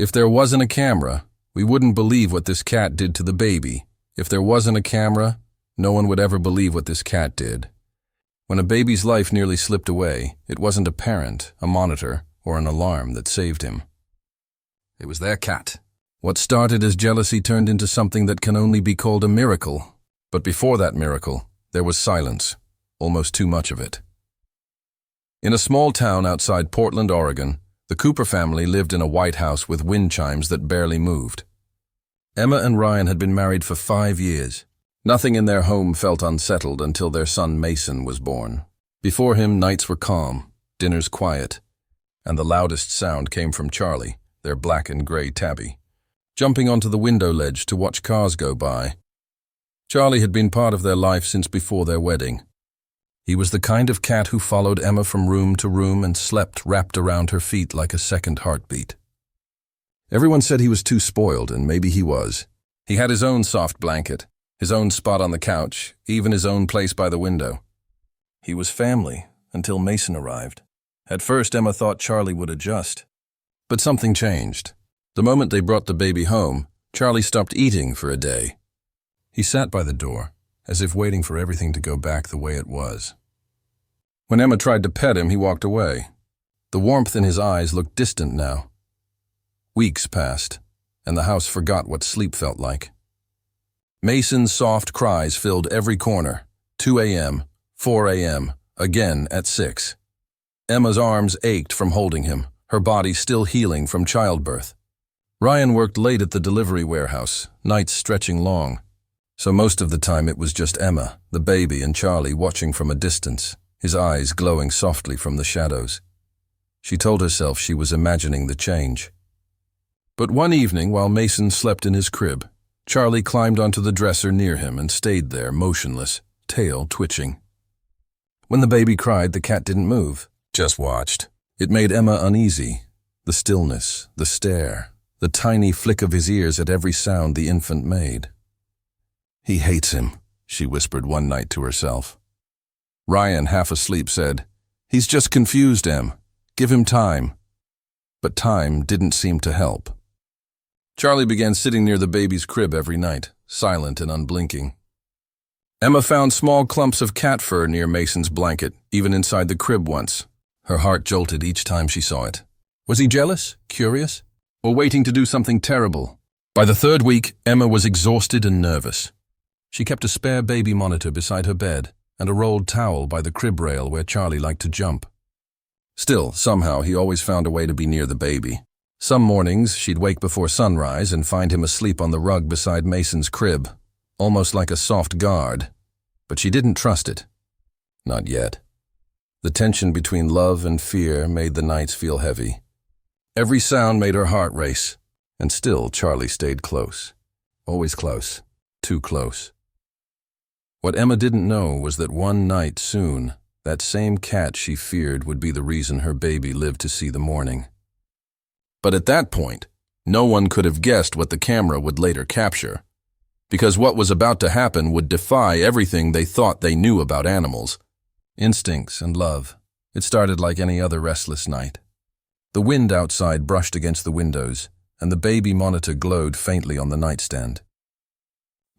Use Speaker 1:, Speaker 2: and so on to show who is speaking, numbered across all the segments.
Speaker 1: If there wasn't a camera, we wouldn't believe what this cat did to the baby. If there wasn't a camera, no one would ever believe what this cat did. When a baby's life nearly slipped away, it wasn't a parent, a monitor, or an alarm that saved him. It was their cat. What started as jealousy turned into something that can only be called a miracle. But before that miracle, there was silence, almost too much of it. In a small town outside Portland, Oregon, the Cooper family lived in a white house with wind chimes that barely moved. Emma and Ryan had been married for 5 years. Nothing in their home felt unsettled until their son Mason was born. Before him, nights were calm, dinners quiet, and the loudest sound came from Charlie, their black and gray tabby, jumping onto the window ledge to watch cars go by. Charlie had been part of their life since before their wedding. He was the kind of cat who followed Emma from room to room and slept wrapped around her feet like a second heartbeat. Everyone said he was too spoiled, and maybe he was. He had his own soft blanket, his own spot on the couch, even his own place by the window. He was family until Mason arrived. At first, Emma thought Charlie would adjust. But something changed. The moment they brought the baby home, Charlie stopped eating for a day. He sat by the door, as if waiting for everything to go back the way it was. When Emma tried to pet him, he walked away. The warmth in his eyes looked distant now. Weeks passed, and the house forgot what sleep felt like. Mason's soft cries filled every corner. 2 a.m., 4 a.m., again at 6. Emma's arms ached from holding him, her body still healing from childbirth. Ryan worked late at the delivery warehouse, nights stretching long. So most of the time it was just Emma, the baby, and Charlie watching from a distance, his eyes glowing softly from the shadows. She told herself she was imagining the change. But one evening, while Mason slept in his crib, Charlie climbed onto the dresser near him and stayed there, motionless, tail twitching. When the baby cried, the cat didn't move, just watched. It made Emma uneasy. The stillness, the stare, the tiny flick of his ears at every sound the infant made. "He hates him," she whispered one night to herself. Ryan, half asleep, said, "He's just confused, Em. Give him time." But time didn't seem to help. Charlie began sitting near the baby's crib every night, silent and unblinking. Emma found small clumps of cat fur near Mason's blanket, even inside the crib once. Her heart jolted each time she saw it. Was he jealous, curious, or waiting to do something terrible? By the 3rd week, Emma was exhausted and nervous. She kept a spare baby monitor beside her bed and a rolled towel by the crib rail where Charlie liked to jump. Still, somehow, he always found a way to be near the baby. Some mornings, she'd wake before sunrise and find him asleep on the rug beside Mason's crib, almost like a soft guard. But she didn't trust it. Not yet. The tension between love and fear made the nights feel heavy. Every sound made her heart race, and still Charlie stayed close. Always close. Too close. What Emma didn't know was that one night soon, that same cat she feared would be the reason her baby lived to see the morning. But at that point, no one could have guessed what the camera would later capture, because what was about to happen would defy everything they thought they knew about animals. Instincts and love. It started like any other restless night. The wind outside brushed against the windows, and the baby monitor glowed faintly on the nightstand.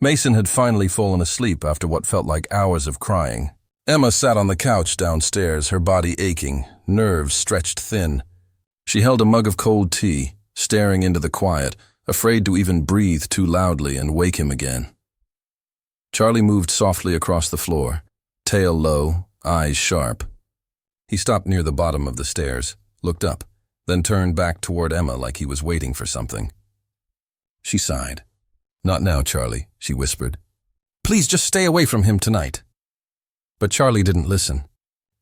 Speaker 1: Mason had finally fallen asleep after what felt like hours of crying. Emma sat on the couch downstairs, her body aching, nerves stretched thin. She held a mug of cold tea, staring into the quiet, afraid to even breathe too loudly and wake him again. Charlie moved softly across the floor, tail low, eyes sharp. He stopped near the bottom of the stairs, looked up, then turned back toward Emma like he was waiting for something. She sighed. "Not now, Charlie," she whispered. "Please just stay away from him tonight." But Charlie didn't listen.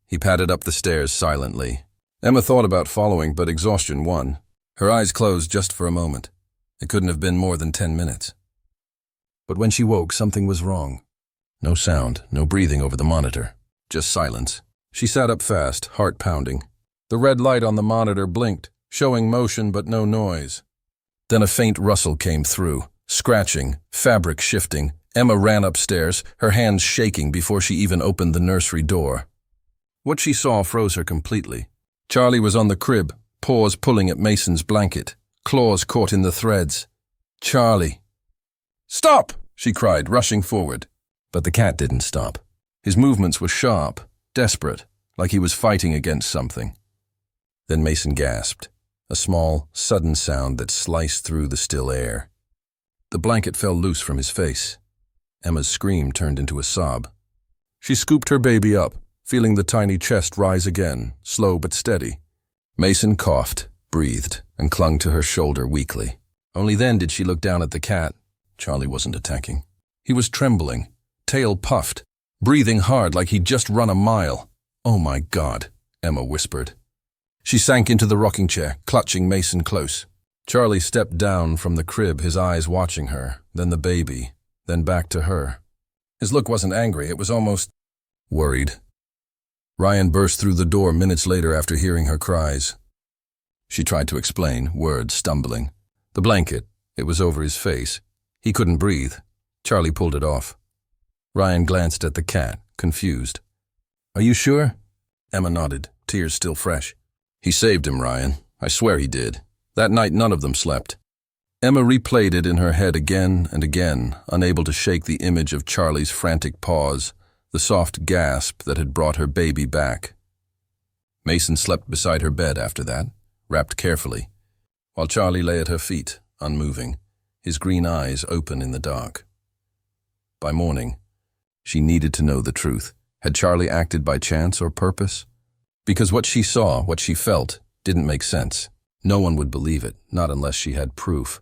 Speaker 1: He padded up the stairs silently. Emma thought about following, but exhaustion won. Her eyes closed just for a moment. It couldn't have been more than 10 minutes. But when she woke, something was wrong. No sound, no breathing over the monitor. Just silence. She sat up fast, heart pounding. The red light on the monitor blinked, showing motion but no noise. Then a faint rustle came through. Scratching, fabric shifting. Emma ran upstairs, her hands shaking before she even opened the nursery door. What she saw froze her completely. Charlie was on the crib, paws pulling at Mason's blanket, claws caught in the threads. "Charlie!" "Stop!" she cried, rushing forward. But the cat didn't stop. His movements were sharp, desperate, like he was fighting against something. Then Mason gasped, a small, sudden sound that sliced through the still air. The blanket fell loose from his face. Emma's scream turned into a sob. She scooped her baby up, feeling the tiny chest rise again, slow but steady. Mason coughed, breathed, and clung to her shoulder weakly. Only then did she look down at the cat. Charlie wasn't attacking. He was trembling, tail puffed, breathing hard like he'd just run a mile. "Oh my God," Emma whispered. She sank into the rocking chair, clutching Mason close. Charlie stepped down from the crib, his eyes watching her, then the baby, then back to her. His look wasn't angry, it was almost worried. Ryan burst through the door minutes later after hearing her cries. She tried to explain, words stumbling. The blanket, it was over his face. He couldn't breathe. Charlie pulled it off. Ryan glanced at the cat, confused. "Are you sure?" Emma nodded, tears still fresh. "He saved him, Ryan. I swear he did. That night none of them slept." Emma replayed it in her head again and again, unable to shake the image of Charlie's frantic paws, the soft gasp that had brought her baby back. Mason slept beside her bed after that, wrapped carefully, while Charlie lay at her feet, unmoving, his green eyes open in the dark. By morning, she needed to know the truth. Had Charlie acted by chance or purpose? Because what she saw, what she felt, didn't make sense. No one would believe it, not unless she had proof.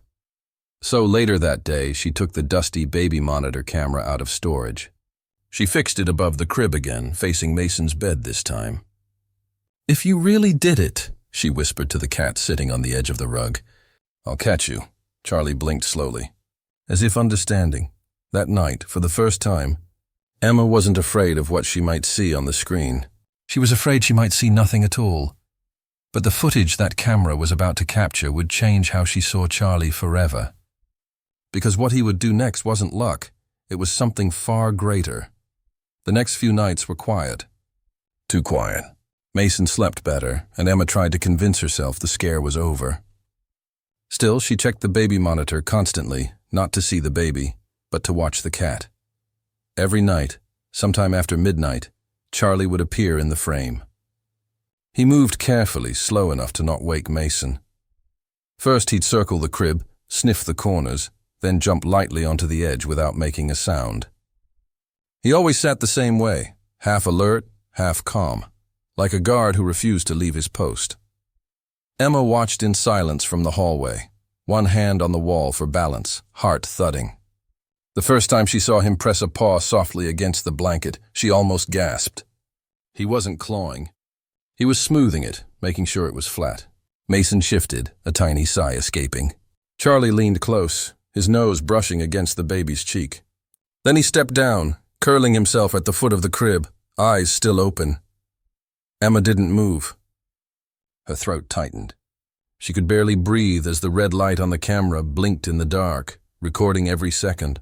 Speaker 1: So later that day, she took the dusty baby monitor camera out of storage. She fixed it above the crib again, facing Mason's bed this time. "If you really did it," she whispered to the cat sitting on the edge of the rug. "I'll catch you." Charlie blinked slowly, as if understanding. That night, for the first time, Emma wasn't afraid of what she might see on the screen. She was afraid she might see nothing at all. But the footage that camera was about to capture would change how she saw Charlie forever. Because what he would do next wasn't luck, it was something far greater. The next few nights were quiet. Too quiet. Mason slept better, and Emma tried to convince herself the scare was over. Still, she checked the baby monitor constantly, not to see the baby, but to watch the cat. Every night, sometime after midnight, Charlie would appear in the frame. He moved carefully, slow enough to not wake Mason. First he'd circle the crib, sniff the corners, then jump lightly onto the edge without making a sound. He always sat the same way, half alert, half calm, like a guard who refused to leave his post. Emma watched in silence from the hallway, one hand on the wall for balance, heart thudding. The first time she saw him press a paw softly against the blanket, she almost gasped. He wasn't clawing. He was smoothing it, making sure it was flat. Mason shifted, a tiny sigh escaping. Charlie leaned close, his nose brushing against the baby's cheek. Then he stepped down, curling himself at the foot of the crib, eyes still open. Emma didn't move. Her throat tightened. She could barely breathe as the red light on the camera blinked in the dark, recording every second.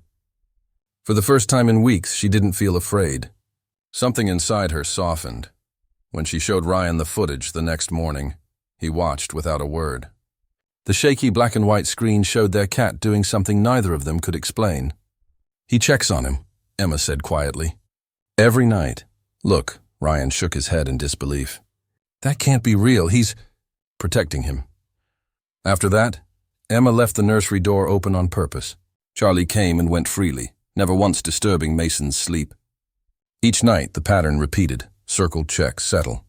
Speaker 1: For the first time in weeks, she didn't feel afraid. Something inside her softened. When she showed Ryan the footage the next morning, he watched without a word. The shaky black and white screen showed their cat doing something neither of them could explain. "He checks on him," Emma said quietly. "Every night." "Look," Ryan shook his head in disbelief. "That can't be real. He's protecting him." After that, Emma left the nursery door open on purpose. Charlie came and went freely, never once disturbing Mason's sleep. Each night, the pattern repeated. Circle, check, settle.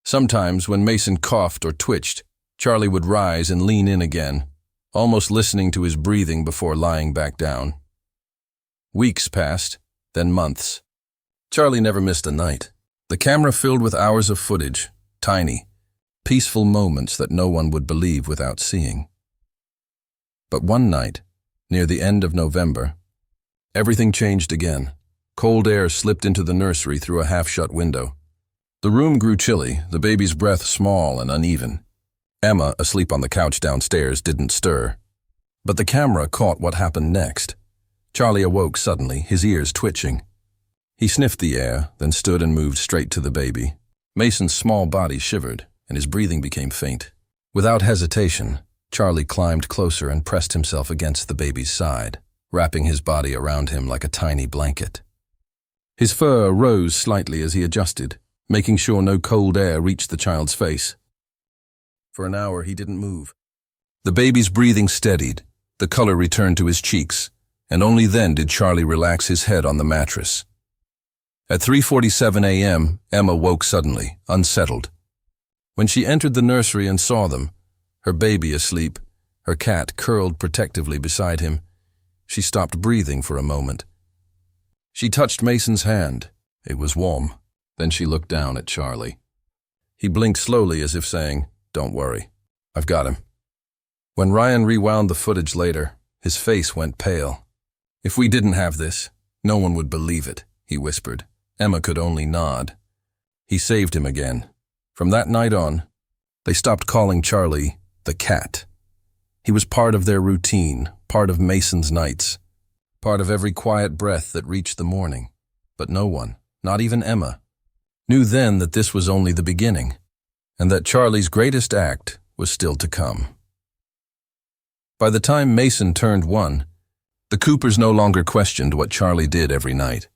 Speaker 1: Sometimes, when Mason coughed or twitched, Charlie would rise and lean in again, almost listening to his breathing before lying back down. Weeks passed, then months. Charlie never missed a night. The camera filled with hours of footage, tiny, peaceful moments that no one would believe without seeing. But one night, near the end of November, everything changed again. Cold air slipped into the nursery through a half-shut window. The room grew chilly, the baby's breath small and uneven. Emma, asleep on the couch downstairs, didn't stir. But the camera caught what happened next. Charlie awoke suddenly, his ears twitching. He sniffed the air, then stood and moved straight to the baby. Mason's small body shivered, and his breathing became faint. Without hesitation, Charlie climbed closer and pressed himself against the baby's side, wrapping his body around him like a tiny blanket. His fur rose slightly as he adjusted, making sure no cold air reached the child's face. For an hour, he didn't move. The baby's breathing steadied, the color returned to his cheeks, and only then did Charlie relax his head on the mattress. At 3:47 a.m., Emma woke suddenly, unsettled. When she entered the nursery and saw them, her baby asleep, her cat curled protectively beside him, she stopped breathing for a moment. She touched Mason's hand. It was warm. Then she looked down at Charlie. He blinked slowly as if saying, "Don't worry, I've got him." When Ryan rewound the footage later, his face went pale. "If we didn't have this, no one would believe it," he whispered. Emma could only nod. He saved him again. From that night on, they stopped calling Charlie the cat. He was part of their routine, part of Mason's nights, part of every quiet breath that reached the morning. But no one, not even Emma, knew then that this was only the beginning, and that Charlie's greatest act was still to come. By the time Mason turned 1, the Coopers no longer questioned what Charlie did every night.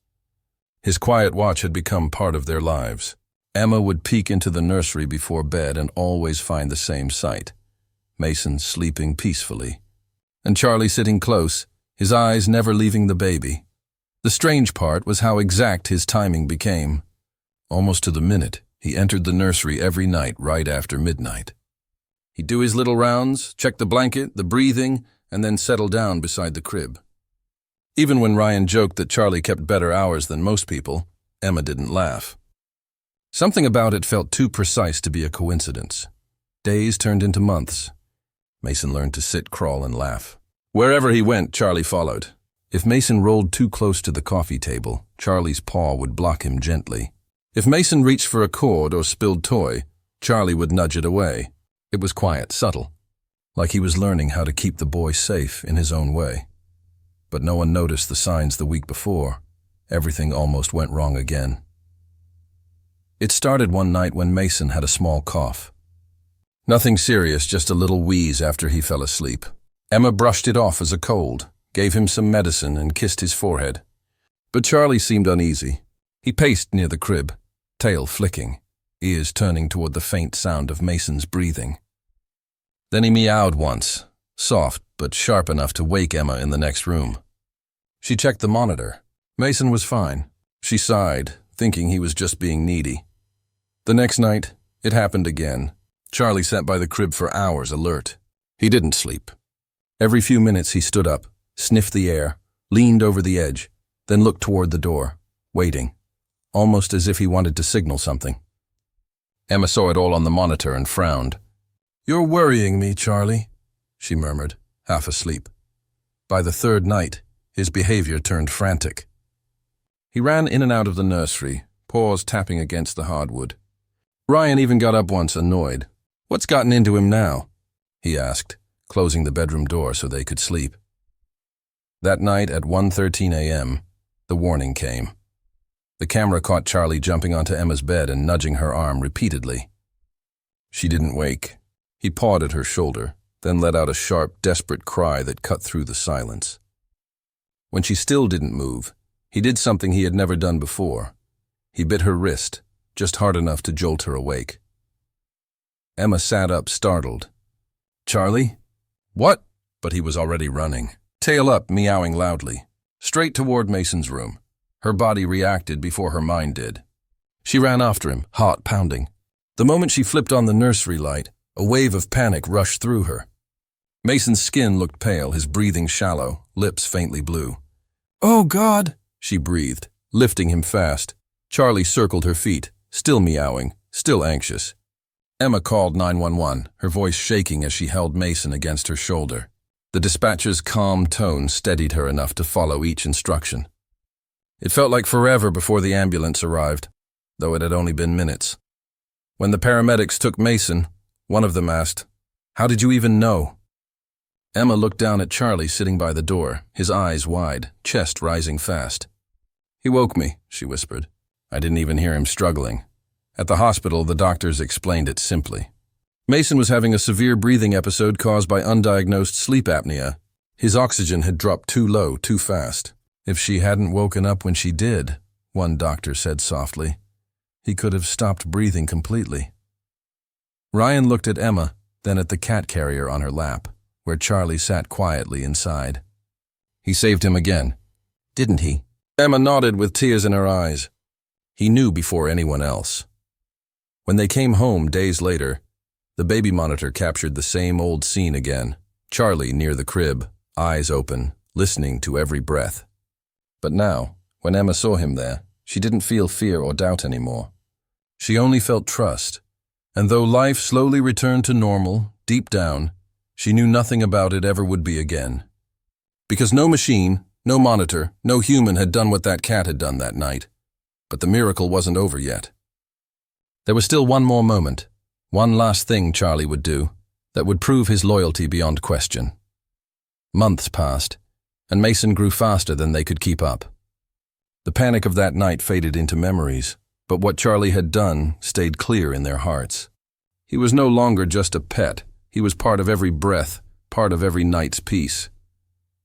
Speaker 1: His quiet watch had become part of their lives. Emma would peek into the nursery before bed and always find the same sight: Mason sleeping peacefully, and Charlie sitting close, his eyes never leaving the baby. The strange part was how exact his timing became. Almost to the minute, he entered the nursery every night right after midnight. He'd do his little rounds, check the blanket, the breathing, and then settle down beside the crib. Even when Ryan joked that Charlie kept better hours than most people, Emma didn't laugh. Something about it felt too precise to be a coincidence. Days turned into months. Mason learned to sit, crawl, and laugh. Wherever he went, Charlie followed. If Mason rolled too close to the coffee table, Charlie's paw would block him gently. If Mason reached for a cord or spilled toy, Charlie would nudge it away. It was quiet, subtle, like he was learning how to keep the boy safe in his own way. But no one noticed the signs the week before. Everything almost went wrong again. It started one night when Mason had a small cough. Nothing serious, just a little wheeze after he fell asleep. Emma brushed it off as a cold, gave him some medicine, and kissed his forehead. But Charlie seemed uneasy. He paced near the crib, tail flicking, ears turning toward the faint sound of Mason's breathing. Then he meowed once, soft but sharp enough to wake Emma in the next room. She checked the monitor. Mason was fine. She sighed, thinking he was just being needy. The next night, it happened again. Charlie sat by the crib for hours, alert. He didn't sleep. Every few minutes he stood up, sniffed the air, leaned over the edge, then looked toward the door, waiting, almost as if he wanted to signal something. Emma saw it all on the monitor and frowned. "You're worrying me, Charlie," she murmured, half asleep. By the third night, his behavior turned frantic. He ran in and out of the nursery, paws tapping against the hardwood. Ryan even got up once, annoyed. "What's gotten into him now?" he asked, closing the bedroom door so they could sleep. That night at 1:13 a.m., the warning came. The camera caught Charlie jumping onto Emma's bed and nudging her arm repeatedly. She didn't wake. He pawed at her shoulder, then let out a sharp, desperate cry that cut through the silence. When she still didn't move, he did something he had never done before. He bit her wrist, just hard enough to jolt her awake. Emma sat up, startled. "Charlie?" "What?" But he was already running, tail up, meowing loudly, straight toward Mason's room. Her body reacted before her mind did. She ran after him, heart pounding. The moment she flipped on the nursery light, a wave of panic rushed through her. Mason's skin looked pale, his breathing shallow, lips faintly blue. "Oh, God!" she breathed, lifting him fast. Charlie circled her feet, still meowing, still anxious. Emma called 911, her voice shaking as she held Mason against her shoulder. The dispatcher's calm tone steadied her enough to follow each instruction. It felt like forever before the ambulance arrived, though it had only been minutes. When the paramedics took Mason, one of them asked, "How did you even know?" Emma looked down at Charlie sitting by the door, his eyes wide, chest rising fast. "He woke me," she whispered. "I didn't even hear him struggling." At the hospital, the doctors explained it simply. Mason was having a severe breathing episode caused by undiagnosed sleep apnea. His oxygen had dropped too low, too fast. If she hadn't woken up when she did, one doctor said softly, he could have stopped breathing completely. Ryan looked at Emma, then at the cat carrier on her lap, where Charlie sat quietly inside. He saved him again, didn't he? Emma nodded with tears in her eyes. He knew before anyone else. When they came home days later, the baby monitor captured the same old scene again. Charlie near the crib, eyes open, listening to every breath. But now, when Emma saw him there, she didn't feel fear or doubt anymore. She only felt trust. And though life slowly returned to normal, deep down, she knew nothing about it ever would be again. Because no machine, no monitor, no human had done what that cat had done that night. But the miracle wasn't over yet. There was still one more moment, one last thing Charlie would do, that would prove his loyalty beyond question. Months passed, and Mason grew faster than they could keep up. The panic of that night faded into memories, but what Charlie had done stayed clear in their hearts. He was no longer just a pet, he was part of every breath, part of every night's peace.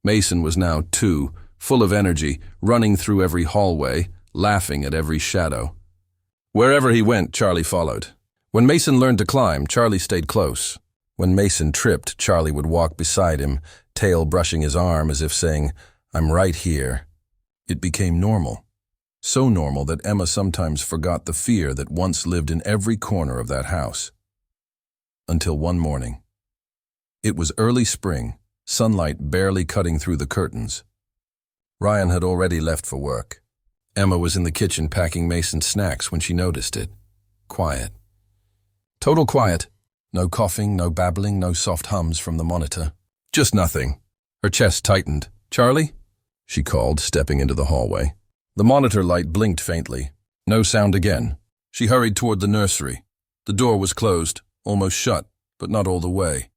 Speaker 1: Mason was now too, full of energy, running through every hallway, laughing at every shadow. Wherever he went, Charlie followed. When Mason learned to climb, Charlie stayed close. When Mason tripped, Charlie would walk beside him, tail brushing his arm as if saying, "I'm right here." It became normal. So normal that Emma sometimes forgot the fear that once lived in every corner of that house. Until one morning. It was early spring, sunlight barely cutting through the curtains. Ryan had already left for work. Emma was in the kitchen packing Mason's snacks when she noticed it. Quiet. Total quiet. No coughing, no babbling, no soft hums from the monitor. Just nothing. Her chest tightened. "Charlie?" she called, stepping into the hallway. The monitor light blinked faintly. No sound again. She hurried toward the nursery. The door was closed, almost shut, but not all the way.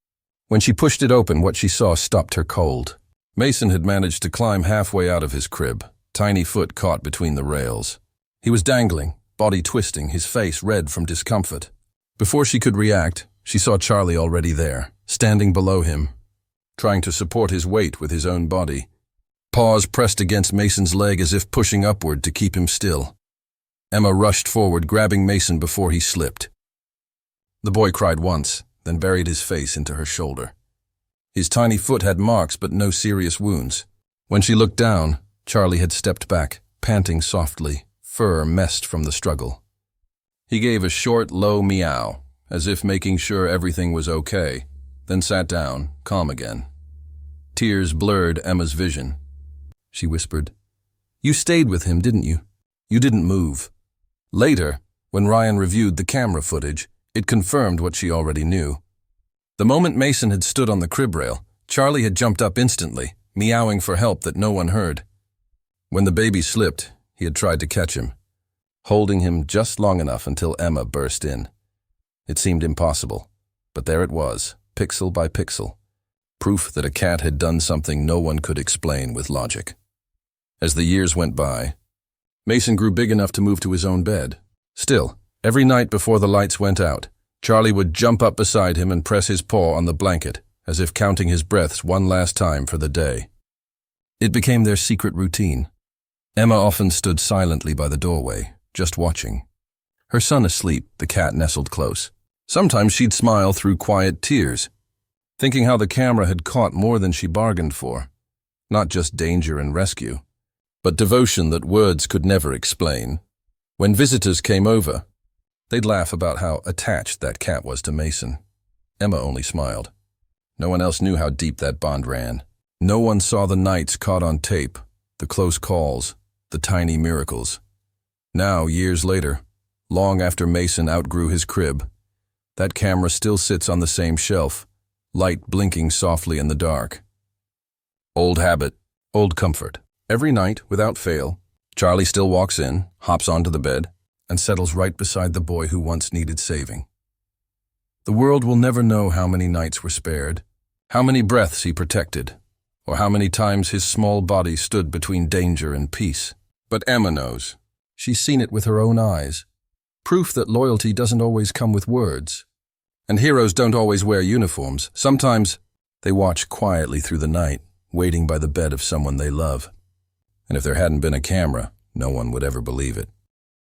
Speaker 1: When she pushed it open, what she saw stopped her cold. Mason had managed to climb halfway out of his crib, tiny foot caught between the rails. He was dangling, body twisting, his face red from discomfort. Before she could react, she saw Charlie already there, standing below him, trying to support his weight with his own body. Paws pressed against Mason's leg as if pushing upward to keep him still. Emma rushed forward, grabbing Mason before he slipped. The boy cried once, then buried his face into her shoulder. His tiny foot had marks but no serious wounds. When she looked down, Charlie had stepped back, panting softly, fur messed from the struggle. He gave a short, low meow, as if making sure everything was okay, then sat down, calm again. Tears blurred Emma's vision. She whispered, "You stayed with him, didn't you? You didn't move." Later, when Ryan reviewed the camera footage, it confirmed what she already knew. The moment Mason had stood on the crib rail, Charlie had jumped up instantly, meowing for help that no one heard. When the baby slipped, he had tried to catch him, holding him just long enough until Emma burst in. It seemed impossible, but there it was, pixel by pixel. Proof that a cat had done something no one could explain with logic. As the years went by, Mason grew big enough to move to his own bed. Still, every night before the lights went out, Charlie would jump up beside him and press his paw on the blanket, as if counting his breaths one last time for the day. It became their secret routine. Emma often stood silently by the doorway, just watching. Her son asleep, the cat nestled close. Sometimes she'd smile through quiet tears, thinking how the camera had caught more than she bargained for. Not just danger and rescue, but devotion that words could never explain. When visitors came over, they'd laugh about how attached that cat was to Mason. Emma only smiled. No one else knew how deep that bond ran. No one saw the nights caught on tape, the close calls, the tiny miracles. Now, years later, long after Mason outgrew his crib, that camera still sits on the same shelf, light blinking softly in the dark. Old habit, old comfort. Every night, without fail, Charlie still walks in, hops onto the bed, and settles right beside the boy who once needed saving. The world will never know how many nights were spared, how many breaths he protected, or how many times his small body stood between danger and peace. But Emma knows. She's seen it with her own eyes. Proof that loyalty doesn't always come with words. And heroes don't always wear uniforms. Sometimes they watch quietly through the night, waiting by the bed of someone they love. And if there hadn't been a camera, no one would ever believe it.